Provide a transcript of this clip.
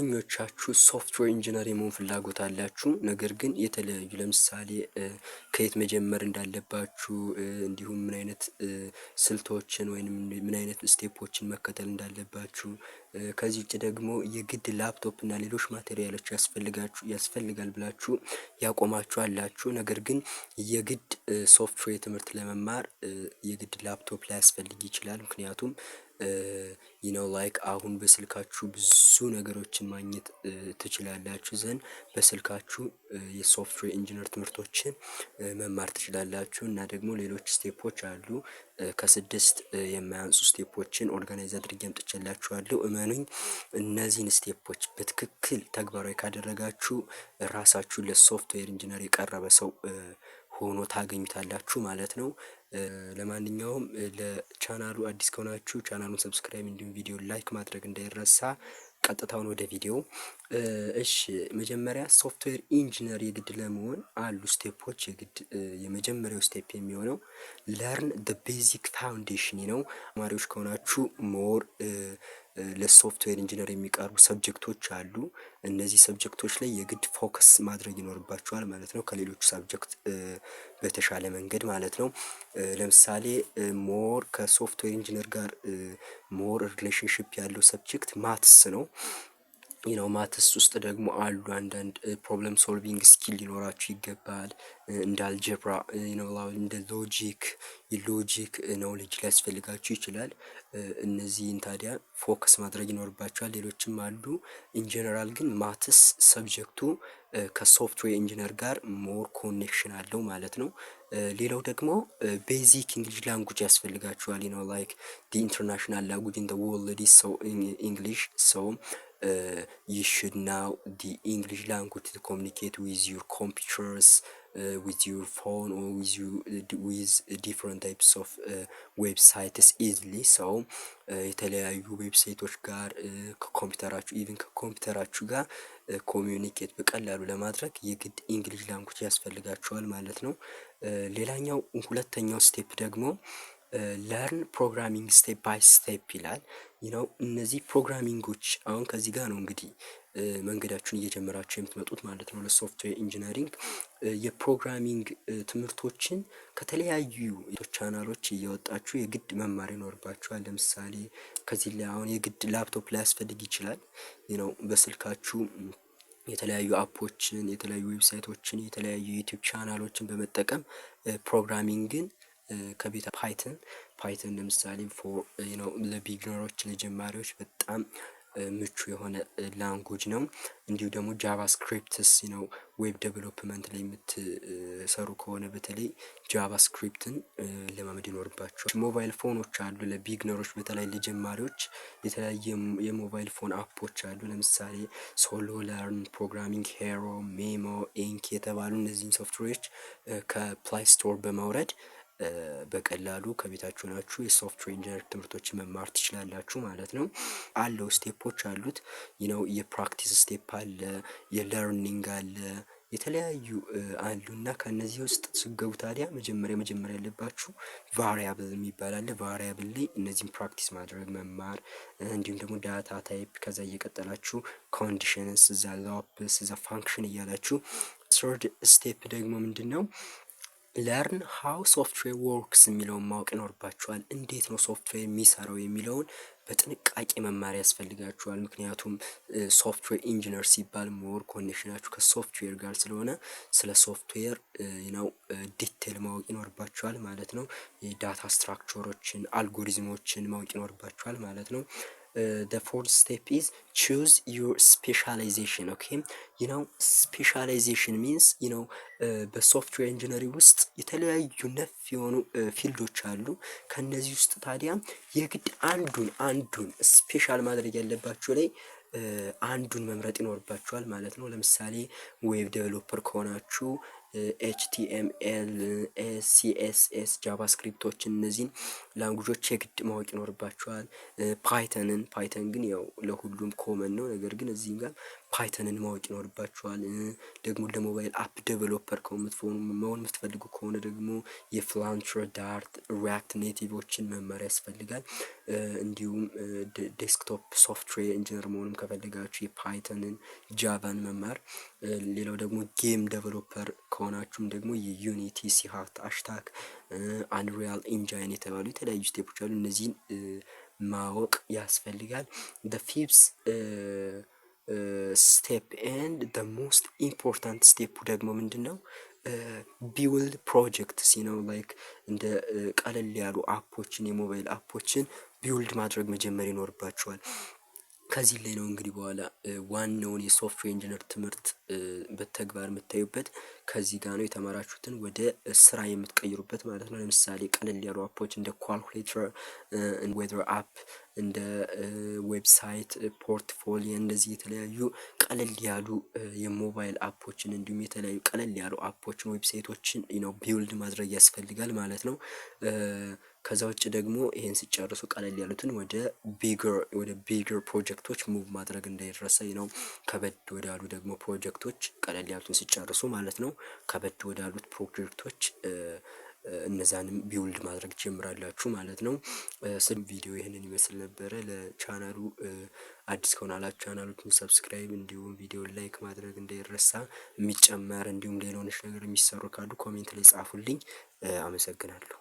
አብዛኞቻችሁ ሶፍትዌር ኢንጂነር የመሆን ፍላጎት አላችሁ። ነገር ግን የተለያዩ ለምሳሌ ከየት መጀመር እንዳለባችሁ እንዲሁም ምን አይነት ስልቶችን ወይንም ምን አይነት ስቴፖችን መከተል እንዳለባችሁ ከዚህ ውጭ ደግሞ የግድ ላፕቶፕ እና ሌሎች ማቴሪያሎች ያስፈልጋል ብላችሁ ያቆማችሁ አላችሁ። ነገር ግን የግድ ሶፍትዌር ትምህርት ለመማር የግድ ላፕቶፕ ላያስፈልግ ይችላል። ምክንያቱም ላይክ አሁን በስልካችሁ ብዙ ነገሮችን ማግኘት ትችላላችሁ ዘንድ በስልካችሁ የሶፍትዌር ኢንጂነር ትምህርቶችን መማር ትችላላችሁ። እና ደግሞ ሌሎች ስቴፖች አሉ። ከስድስት የማያንሱ ስቴፖችን ኦርጋናይዝ አድርጌ አምጥቼላችኋለሁ። እመኑኝ እነዚህን ስቴፖች በትክክል ተግባራዊ ካደረጋችሁ ራሳችሁን ለሶፍትዌር ኢንጂነር የቀረበ ሰው ሆኖ ታገኙታላችሁ ማለት ነው። ለማንኛውም ለቻናሉ አዲስ ከሆናችሁ ቻናሉን ሰብስክራይብ እንዲሁም ቪዲዮ ላይክ ማድረግ እንዳይረሳ። ቀጥታውን ወደ ቪዲዮ። እሺ መጀመሪያ ሶፍትዌር ኢንጂነር የግድ ለመሆን አሉ ስቴፖች። የግድ የመጀመሪያው ስቴፕ የሚሆነው ለርን ዘ ቤዚክ ፋውንዴሽን ነው። ተማሪዎች ከሆናችሁ ሞር ለሶፍትዌር ኢንጂነር የሚቀርቡ ሰብጀክቶች አሉ። እነዚህ ሰብጀክቶች ላይ የግድ ፎከስ ማድረግ ይኖርባቸዋል ማለት ነው፣ ከሌሎች ሰብጀክት በተሻለ መንገድ ማለት ነው። ለምሳሌ ሞር ከሶፍትዌር ኢንጂነር ጋር ሞር ሪሌሽንሽፕ ያለው ሰብጀክት ማትስ ነው። ማትስ ውስጥ ደግሞ አሉ አንዳንድ ፕሮብለም ሶልቪንግ ስኪል ሊኖራችሁ ይገባል። እንደ አልጀብራ እንደ ሎጂክ ኖሌጅ ሊያስፈልጋችሁ ይችላል። እነዚህን ታዲያ ፎከስ ማድረግ ይኖርባችኋል። ሌሎችም አሉ። ኢንጀነራል ግን ማትስ ሰብጀክቱ ከሶፍትዌር ኢንጂነር ጋር ሞር ኮኔክሽን አለው ማለት ነው። ሌላው ደግሞ ቤዚክ እንግሊሽ ላንጉጅ ያስፈልጋችኋል። ላይክ ዲ ኢንተርናሽናል ላንጉጅ ኢን ዘ ወርልድ ኢዝ ሶ ኢንግሊሽ ሶ you should know the English language to communicate with your computers, with your phone, or with different types of websites easily. so የተለያዩ ዌብሳይቶች ጋር ከኮምፒውተራችሁ ጋር ኮሚዩኒኬት በቀላሉ ለማድረግ የግድ እንግሊሽ ላንጉጅ ያስፈልጋችኋል ማለት ነው። ሌላኛው ሁለተኛው ስቴፕ ደግሞ ለርን ፕሮግራሚንግ ስቴፕ ባይ ስቴፕ ይላል። እነዚህ ፕሮግራሚንጎች አሁን ከዚህ ጋር ነው እንግዲህ መንገዳችሁን እየጀመራችሁ የምትመጡት ማለት ነው። ለሶፍትዌር ኢንጂነሪንግ የፕሮግራሚንግ ትምህርቶችን ከተለያዩ ቻናሎች እያወጣችሁ የግድ መማር ይኖርባችኋል። ለምሳሌ ከዚህ ላይ አሁን የግድ ላፕቶፕ ላያስፈልግ ይችላል። በስልካችሁ የተለያዩ አፖችን፣ የተለያዩ ዌብሳይቶችን፣ የተለያዩ ዩቲዩብ ቻናሎችን በመጠቀም ፕሮግራሚንግን ከቤተ ፓይተን ለምሳሌ ፎር ለቢግነሮች ለጀማሪዎች በጣም ምቹ የሆነ ላንጉጅ ነው። እንዲሁ ደግሞ ጃቫስክሪፕትስ ዌብ ዴቨሎፕመንት ላይ የምትሰሩ ከሆነ በተለይ ጃቫስክሪፕትን ለማመድ ይኖርባቸዋል። ሞባይል ፎኖች አሉ ለቢግነሮች በተለይ ለጀማሪዎች የተለያየ የሞባይል ፎን አፖች አሉ። ለምሳሌ ሶሎ ለርን፣ ፕሮግራሚንግ ሄሮ፣ ሜሞ፣ ኢንክ የተባሉ እነዚህን ሶፍትዌሮች ከፕላይ ስቶር በማውረድ በቀላሉ ከቤታችሁ ናችሁ የሶፍትዌር ኢንጂነር ትምህርቶችን መማር ትችላላችሁ ማለት ነው። አለው ስቴፖች አሉት። የፕራክቲስ ስቴፕ አለ፣ የለርኒንግ አለ፣ የተለያዩ አሉና ከነዚህ ውስጥ ስገቡ ታዲያ መጀመሪያ ያለባችሁ ቫሪያብል የሚባል አለ። ቫሪያብል ላይ እነዚህን ፕራክቲስ ማድረግ መማር፣ እንዲሁም ደግሞ ዳታ ታይፕ፣ ከዛ እየቀጠላችሁ ኮንዲሽንስ፣ እዛ ሎፕስ፣ እዛ ፋንክሽን እያላችሁ ሰርድ ስቴፕ ደግሞ ምንድነው ለርን ሃው ሶፍትዌር ወርክስ የሚለውን ማወቅ ይኖርባችኋል። እንዴት ነው ሶፍትዌር የሚሰራው የሚለውን በጥንቃቄ መማር ያስፈልጋችኋል። ምክንያቱም ሶፍትዌር ኢንጂነር ሲባል ሞር ኮኔክሽናችሁ ከሶፍትዌር ጋር ስለሆነ ስለ ሶፍትዌር ዲቴል ማወቅ ይኖርባችኋል ማለት ነው። የዳታ ስትራክቸሮችን፣ አልጎሪዝሞችን ማወቅ ይኖርባችኋል ማለት ነው። the fourth step is choose your specialization. okay specialization means በሶፍትዌር ኢንጂነሪንግ ውስጥ የተለያዩ ነፍ የሆኑ ፊልዶች አሉ። ከነዚህ ውስጥ ታዲያ የግድ አንዱን ስፔሻል ማድረግ ያለባችሁ ላይ አንዱን መምረጥ ይኖርባችኋል ማለት ነው። ለምሳሌ ዌብ ዴቨሎፐር ከሆናችሁ ኤችቲኤምኤል፣ ሲኤስኤስ፣ ጃቫስክሪፕቶችን እነዚህን ላንጉጆች የግድ ማወቅ ይኖርባቸዋል። ፓይተን ግን ያው ለሁሉም ኮመን ነው። ነገር ግን እዚህም ጋር ፓይተንን ማወቅ ይኖርባቸዋል። ደግሞ ለሞባይል አፕ ዴቨሎፐር መሆን የምትፈልጉ ከሆነ ደግሞ የፍላንትር፣ ዳርት፣ ሪያክት ኔቲቮችን መማር ያስፈልጋል። እንዲሁም ዴስክቶፕ ሶፍትዌር ኢንጂነር መሆንም ከፈለጋችሁ የፓይተንን፣ ጃቫን መማር። ሌላው ደግሞ ጌም ዴቨሎፐር ከሆናችሁም ደግሞ የዩኒቲ፣ ሲሃርት፣ አሽታክ፣ አንሪያል ኢንጃይን የተባሉ የተለያዩ ስቴፖች አሉ። እነዚህን ማወቅ ያስፈልጋል። the fifth ስቴፕ ኤንድ the most important ስቴፕ ደግሞ ምንድን ነው? ቢውልድ ፕሮጀክትስ ነው። ላይክ እንደ ቀለል ያሉ አፖችን የሞባይል አፖችን ቢውልድ ማድረግ መጀመር ይኖርባቸዋል። ከዚህ ላይ ነው እንግዲህ በኋላ ዋናውን የሶፍትዌር ኢንጂነር ትምህርት በተግባር የምታዩበት ከዚህ ጋር ነው። የተማራችሁትን ወደ ስራ የምትቀይሩበት ማለት ነው። ለምሳሌ ቀለል ያሉ አፖች እንደ ኳልኩሌተር፣ ዌዘር አፕ፣ እንደ ዌብሳይት ፖርትፎሊዮ እንደዚህ የተለያዩ ቀለል ያሉ የሞባይል አፖችን እንዲሁም የተለያዩ ቀለል ያሉ አፖችን ዌብሳይቶችን ነው ቢውልድ ማድረግ ያስፈልጋል ማለት ነው። ከዛ ውጭ ደግሞ ይሄን ሲጨርሱ ቀለል ያሉትን ወደ ቢገር ፕሮጀክቶች ሙቭ ማድረግ እንዳይረሳ ነው። ከበድ ወዳሉ ደግሞ ፕሮጀክቶች ቀለል ያሉትን ሲጨርሱ ማለት ነው። ከበድ ወዳሉት ፕሮጀክቶች እነዛንም ቢውልድ ማድረግ ጀምራላችሁ ማለት ነው። ስም ቪዲዮ ይህንን ይመስል ነበረ። ለቻናሉ አዲስ ከሆናላችሁ ቻናሉን ሰብስክራይብ እንዲሁም ቪዲዮ ላይክ ማድረግ እንዳይረሳ። የሚጨመር እንዲሁም ሌሎች ነገር የሚሰሩ ካሉ ኮሜንት ላይ ጻፉልኝ። አመሰግናለሁ።